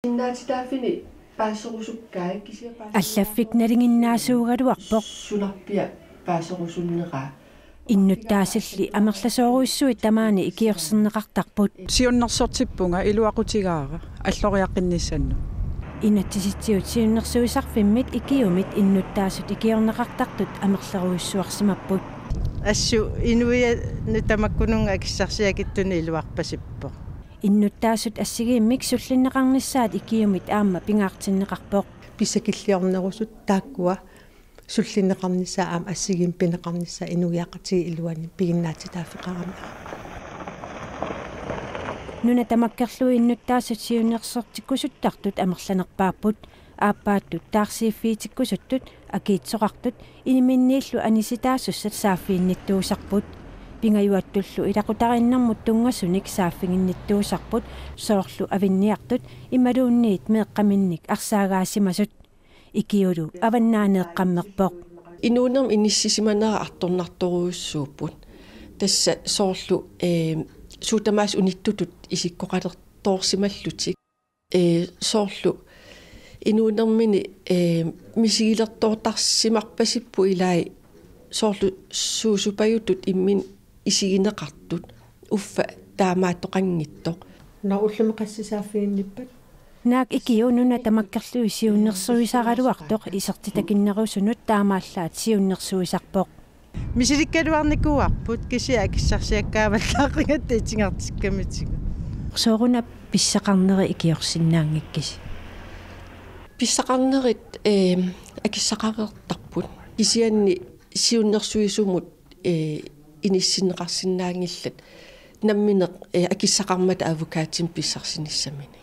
Innaatitaaffini paassorusukkai Allafik nalinginnaasuugaluarpoq sunarpia paassorusunneraa innuttaasilli amerlasooruissuit tamaani ikiorserneqartarput siunnersortippunga iluaqutigaara alloriaqinnissannu innatsisitsiut siunnersuisarfimmit ikiumit innuttaasut ikiorneqartartut amerleruissuarsimapput assu inuia nutamakkununga akissarsiakittuni iluarpasippo innuttaasut assigiimmik sullinneqarnissaat ikiumit aamma pingaartinneqarpoq писакиллиорнерусут тааккуа суллинеқарнissaа аама ассигим пинеқарнissaа инуяақати илуани пигиннаатитаафеқарами нуна тамаккерлуи иннуттаасут сиуннерсортиккусуттартут амерланерпааппут ааппааттут таарсииффиитиккусуттут акиитсоқартут иниминнииллу аниситаассуссат сааффиинниттуусарпут пингаюаттуллу илақутариннэрмут тунгасуник сааффигинниттуусарпут соорлу авинниартут ималуунниит меэққаминник арсаагаасимасут икиулу аваннаанеэққаммерпоқ инуунерм иниссисиманера арторнарторуйуссууппут тасса соорлу суутамаас униттутут исиккоқалерторсималлутик соорлу инуунермини мисигилертоортарсимарпасиппу илаи соорлу суусупаютут иммин исигинеқартут уффа таамааттоқангиттоқ науллумеқассисааффиинниппат наак икиунуна тамаккерлуи сиуннерсуисаралуартоқ исертитакиннерусунут таамааллаат сиуннерсуисарпоқ мисиликкалуарникуарпут кисиа акиссарсиаккааваллаақингатта итингартиккамитига сооруна писсақарнери икиорсиннаангиккис писсақарнерит акиссақареэртарпут кисианни сиуннерсуисумут иниссинеқарсинаангиллат намминеқ акиссақармата авокаатим писсарсиниссамини